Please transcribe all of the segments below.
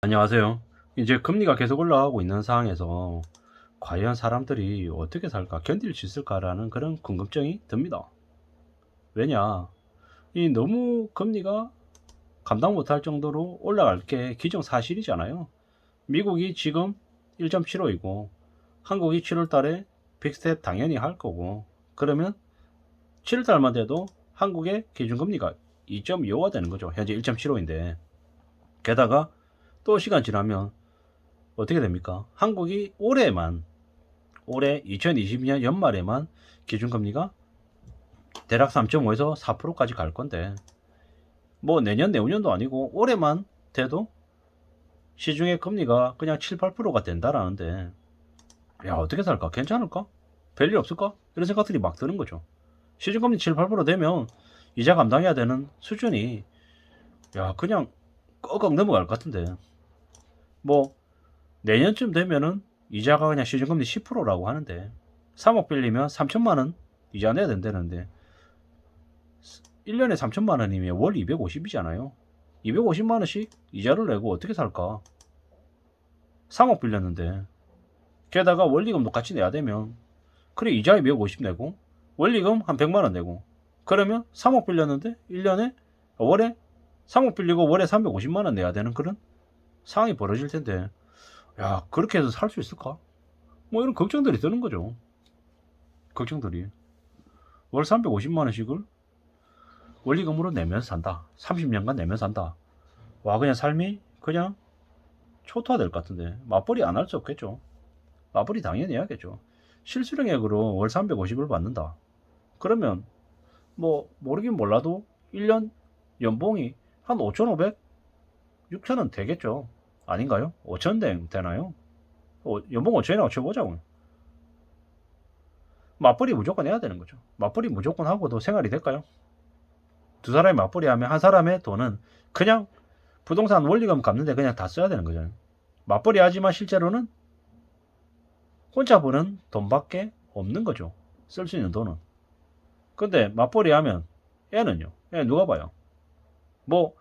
안녕하세요. 이제 금리가 계속 올라가고 있는 상황에서 과연 사람들이 어떻게 살까, 견딜 수 있을까라는 그런 궁금증이 듭니다. 왜냐, 이 너무 금리가 감당 못할 정도로 올라갈 게 기정사실이잖아요. 미국이 지금 1.75이고 한국이 7월 달에 빅스텝 당연히 할 거고, 그러면 7월 달만 돼도 한국의 기준금리가 2.25가 되는 거죠. 현재 1.75인데 게다가 또 시간 지나면 어떻게 됩니까? 한국이 올해 2022년 연말에만 기준금리가 대략 3.5에서 4%까지 갈 건데, 뭐 내년 내후년도 아니고 올해만 돼도 시중의 금리가 그냥 7, 8%가 된다라는데, 야, 어떻게 살까? 괜찮을까? 별일 없을까? 이런 생각들이 막 드는 거죠. 시중금리 7, 8% 되면 이자 감당해야 되는 수준이, 야, 그냥 꺽꺽 넘어갈 것 같은데, 뭐 내년쯤 되면은 이자가 그냥 시중금리 10%라고 하는데, 3억 빌리면 3천만 원 이자 내야 된다는데, 1년에 3천만 원이면 월 250이잖아요. 250만 원씩 이자를 내고 어떻게 살까? 3억 빌렸는데, 게다가 원리금도 같이 내야 되면, 그래, 이자에 250 내고 원리금 한 100만 원 내고, 그러면 3억 빌렸는데 1년에 월에 3억 빌리고 월에 350만 원 내야 되는 그런 상황이 벌어질 텐데, 야, 그렇게 해서 살 수 있을까? 뭐 이런 걱정들이 드는 거죠. 걱정들이. 월 350만 원씩을 원리금으로 내면서 산다. 30년간 내면서 산다. 와, 그냥 삶이 그냥 초토화될 것 같은데, 맞벌이 안 할 수 없겠죠. 맞벌이 당연히 해야겠죠. 실수령액으로 월 350을 받는다. 그러면 뭐 모르긴 몰라도 1년 연봉이 한 5,500, 6,000원 되겠죠. 아닌가요? 5,000 되나요? 연봉 5,000이라고 쳐보자고요. 맞벌이 무조건 해야 되는 거죠. 맞벌이 무조건 하고도 생활이 될까요? 두 사람이 맞벌이 하면 한 사람의 돈은 그냥 부동산 원리금 갚는데 그냥 다 써야 되는 거잖아요. 맞벌이 하지만 실제로는 혼자 버는 돈밖에 없는 거죠. 쓸 수 있는 돈은. 근데 맞벌이 하면 애는요? 애 누가 봐요? 뭐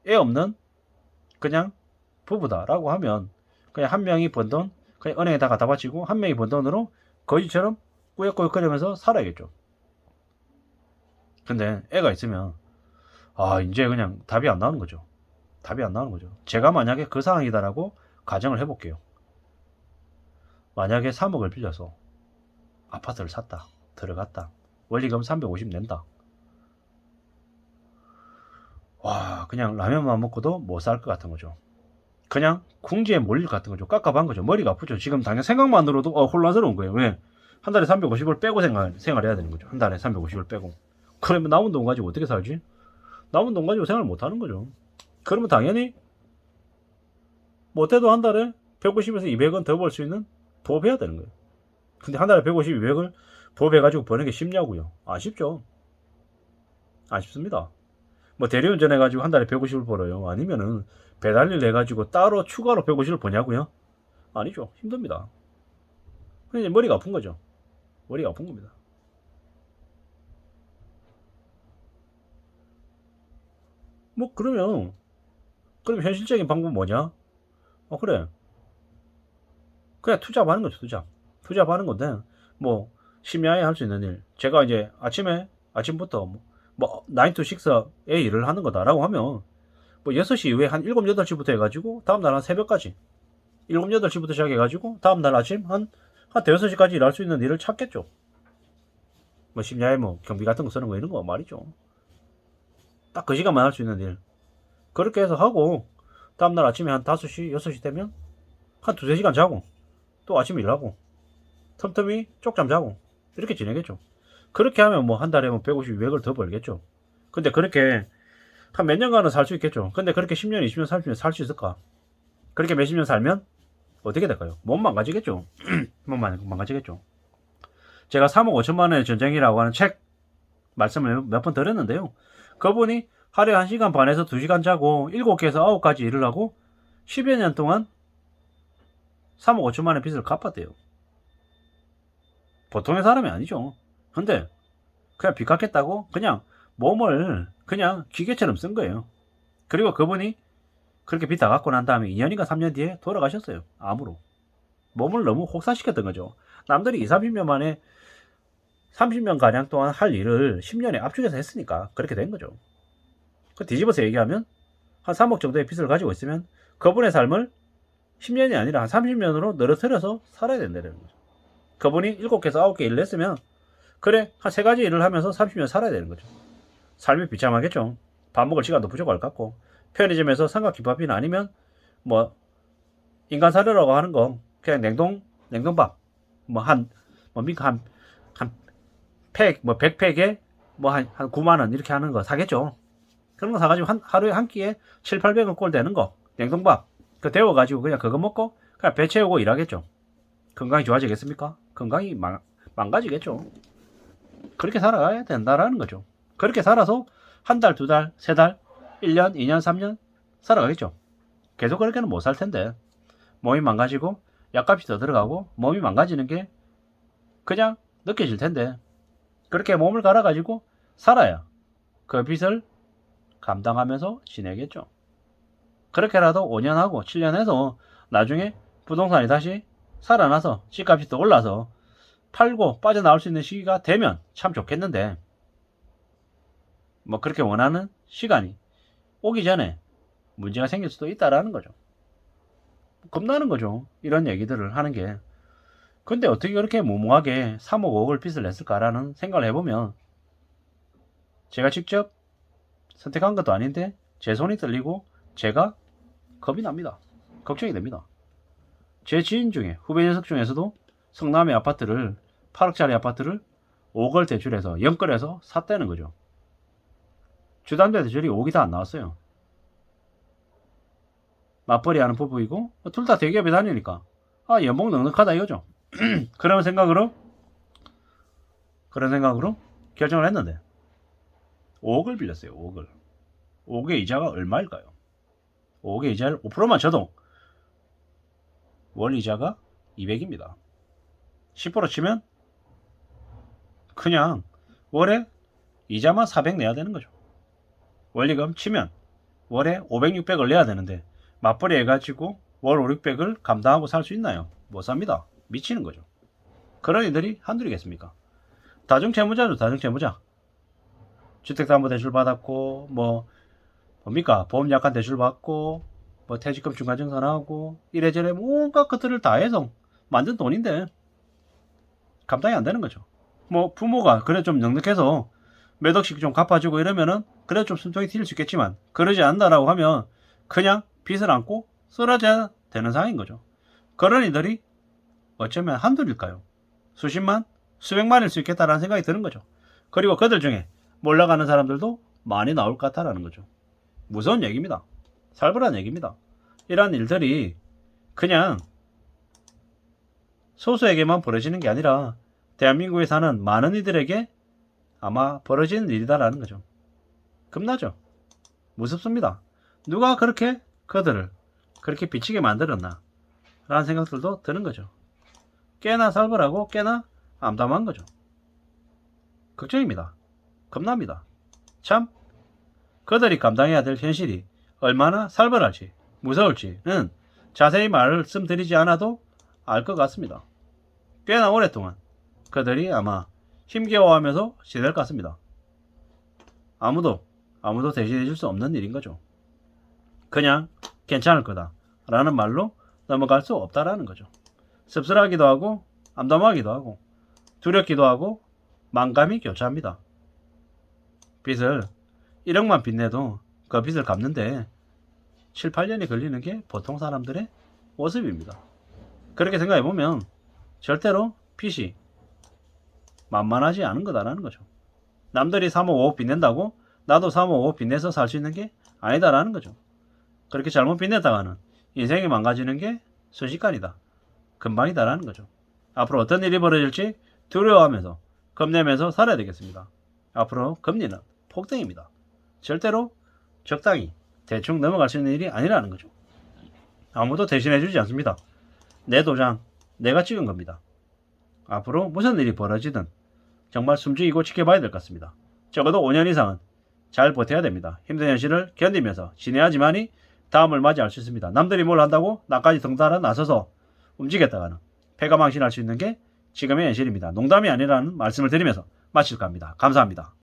애 없는 그냥 부부다라고 하면 그냥 한 명이 번 돈 그냥 은행에다 갖다 바치고 한 명이 번 돈으로 거지처럼 꾸역꾸역 거리면서 살아야겠죠. 근데 애가 있으면 이제 그냥 답이 안 나오는 거죠. 답이 안 나오는 거죠. 제가 만약에 그 상황이다라고 가정을 해볼게요. 만약에 3억을 빌려서 아파트를 샀다. 들어갔다. 원리금 350 낸다. 와, 그냥 라면만 먹고도 못 살 것 같은 거죠. 그냥 궁지에 몰릴 것 같은 거죠. 깝깝한 거죠. 머리가 아프죠. 지금 당장 생각만으로도 혼란스러운 거예요. 왜? 한 달에 350을 빼고 생활해야 되는 거죠. 한 달에 350을 빼고. 그러면 남은 돈 가지고 어떻게 살지? 남은 돈 가지고 생활 못 하는 거죠. 그러면 당연히 못해도 한 달에 150에서 200원 더 벌 수 있는 부업해야 되는 거예요. 근데 한 달에 150, 200을 부업해가지고 버는 게 쉽냐고요? 아쉽죠. 아쉽습니다. 뭐 대리운전 해가지고 한 달에 150을 벌어요? 아니면은 배달일 해가지고 따로 추가로 150을 버냐고요? 아니죠. 힘듭니다. 그냥 머리가 아픈 거죠. 머리가 아픈 겁니다. 뭐 그럼 현실적인 방법은 뭐냐? 그래. 그냥 투잡하는 거죠. 투잡하는 건데, 뭐 심야에 할 수 있는 일. 제가 이제 아침부터 뭐 9 to 6에 일을 하는 거다라고 하면 뭐 6시 이후에 한 7, 8시부터 해가지고 다음날 한 새벽까지 7, 8시부터 시작해가지고 다음날 아침 한 대여섯 시까지 일할 수 있는 일을 찾겠죠. 뭐 심야에 뭐 경비 같은 거 쓰는 거 이런 거 말이죠. 딱 그 시간만 할 수 있는 일. 그렇게 해서 하고 다음날 아침에 한 5시, 6시 되면 한 두세 시간 자고 또 아침에 일하고 틈틈이 쪽잠 자고 이렇게 지내겠죠. 그렇게 하면 뭐 한 달에 뭐 150, 200을 더 벌겠죠. 근데 그렇게 한 몇 년간은 살 수 있겠죠. 근데 그렇게 10년, 20년 살 수 있을까? 그렇게 몇십 년 살면 어떻게 될까요? 못 망가지겠죠. 못 망가지겠죠. 제가 3억 5천만 원의 전쟁이라고 하는 책 말씀을 몇 번 드렸는데요. 그분이 하루에 1시간 반에서 2시간 자고 7개에서 9가지 일을 하고 10여 년 동안 3억 5천만 원의 빚을 갚았대요. 보통의 사람이 아니죠. 근데 그냥 빚 갚겠다고 그냥 몸을 그냥 기계처럼 쓴 거예요. 그리고 그분이 그렇게 빚 다 갚고 난 다음에 2년인가 3년 뒤에 돌아가셨어요. 암으로. 몸을 너무 혹사시켰던 거죠. 남들이 20, 30년 만에 30년 가량 동안 할 일을 10년에 압축해서 했으니까 그렇게 된 거죠. 그 뒤집어서 얘기하면 한 3억 정도의 빚을 가지고 있으면 그분의 삶을 10년이 아니라 한 30년으로 늘어뜨려서 살아야 된다는 거죠. 그분이 7개에서 9개 일을 했으면 그래 한 3가지 일을 하면서 30년 살아야 되는 거죠. 삶이 비참하겠죠. 밥 먹을 시간도 부족할 것 같고 편의점에서 삼각김밥이나 아니면 뭐 인간 사료라고 하는 거 그냥 냉동밥 한 뭡니까 한 팩, 뭐 100팩에 뭐 한 9만 원 이렇게 하는 거 사겠죠. 그런 거 사가지고 하루에 한 끼에 7, 800원 꼴 되는 거 냉동밥 그 데워가지고 그냥 그거 먹고 그냥 배 채우고 일하겠죠. 건강이 좋아지겠습니까? 건강이 망가지겠죠. 그렇게 살아가야 된다라는 거죠. 그렇게 살아서 한 달, 두 달, 세 달, 1년, 2년, 3년 살아가겠죠. 계속 그렇게는 못 살 텐데 몸이 망가지고 약값이 더 들어가고 몸이 망가지는 게 그냥 느껴질 텐데 그렇게 몸을 갈아가지고 살아야 그 빚을 감당하면서 지내겠죠. 그렇게라도 5년 하고 7년 해서 나중에 부동산이 다시 살아나서 집값이 더 올라서 팔고 빠져나올 수 있는 시기가 되면 참 좋겠는데 뭐 그렇게 원하는 시간이 오기 전에 문제가 생길 수도 있다라는 거죠. 겁나는 거죠. 이런 얘기들을 하는 게. 근데 어떻게 그렇게 무모하게 3억 5억을 빚을 냈을까라는 생각을 해보면 제가 직접 선택한 것도 아닌데 제 손이 떨리고 제가 겁이 납니다. 걱정이 됩니다. 제 지인 중에 후배 녀석 중에서도 성남의 아파트를 8억짜리 아파트를 5억을 대출해서 연끌해서 샀다는 거죠. 주담대 대출이 5억이 다 안 나왔어요. 맞벌이 하는 부부이고 둘 다 대기업에 다니니까 연봉 넉넉하다 이거죠. 그런 생각으로 결정을 했는데 5억을 빌렸어요. 5억을. 5억의 이자가 얼마일까요? 5억의 이자를 5%만 줘도 월 이자가 200입니다. 10% 치면 그냥 월에 이자만 400 내야 되는 거죠. 원리금 치면 월에 500, 600을 내야 되는데 맞벌이 해가지고 월 5, 600을 감당하고 살 수 있나요? 못 삽니다. 미치는 거죠. 그런 이들이 한둘이겠습니까? 다중채무자죠. 다중채무자. 주택담보대출 받았고 뭡니까 보험약관 대출 받고 퇴직금 중간정산하고 이래저래 뭔가 것들을 다 해서 만든 돈인데 감당이 안 되는 거죠. 부모가 그래 좀 넉넉해서 몇 억씩 좀 갚아주고 이러면은 그래 좀 숨통이 트일 수 있겠지만 그러지 않는다라고 하면 그냥 빚을 안고 쓰러져야 되는 상황인 거죠. 그런 이들이 어쩌면 한둘일까요? 수십만, 수백만일 수 있겠다라는 생각이 드는 거죠. 그리고 그들 중에 몰라가는 사람들도 많이 나올 것 같다라는 거죠. 무서운 얘기입니다. 살벌한 얘기입니다. 이러한 일들이 그냥 소수에게만 벌어지는 게 아니라 대한민국에 사는 많은 이들에게 아마 벌어지는 일이다라는 거죠. 겁나죠? 무섭습니다. 누가 그렇게 그들을 그렇게 비치게 만들었나 라는 생각들도 드는 거죠. 꽤나 살벌하고 꽤나 암담한 거죠. 걱정입니다. 겁납니다. 참 그들이 감당해야 될 현실이 얼마나 살벌할지 무서울지는 자세히 말씀드리지 않아도 알 것 같습니다. 꽤나 오랫동안 그들이 아마 힘겨워하면서 지낼 것 같습니다. 아무도 대신해 줄 수 없는 일인 거죠. 그냥 괜찮을 거다 라는 말로 넘어갈 수 없다라는 거죠. 씁쓸하기도 하고 암담하기도 하고 두렵기도 하고 만감이 교차합니다. 빚을 1억만 빚내도 그 빚을 갚는데 7, 8년이 걸리는 게 보통 사람들의 모습입니다. 그렇게 생각해보면 절대로 빚이 만만하지 않은 거다라는 거죠. 남들이 3억 5억 빚낸다고 나도 3억 5억 빚내서 살 수 있는 게 아니다라는 거죠. 그렇게 잘못 빚냈다가는 인생이 망가지는 게 순식간이다. 금방이다라는 거죠. 앞으로 어떤 일이 벌어질지 두려워하면서 겁내면서 살아야 되겠습니다. 앞으로 금리는 폭등입니다. 절대로 적당히 대충 넘어갈 수 있는 일이 아니라는 거죠. 아무도 대신해주지 않습니다. 내 도장 내가 찍은 겁니다. 앞으로 무슨 일이 벌어지든 정말 숨죽이고 지켜봐야 될 것 같습니다. 적어도 5년 이상은 잘 버텨야 됩니다. 힘든 현실을 견디면서 지내야지만이 다음을 맞이할 수 있습니다. 남들이 뭘 한다고 나까지 덩달아 나서서 움직였다가는 패가망신할 수 있는 게 지금의 현실입니다. 농담이 아니라는 말씀을 드리면서 마칠까 합니다. 감사합니다.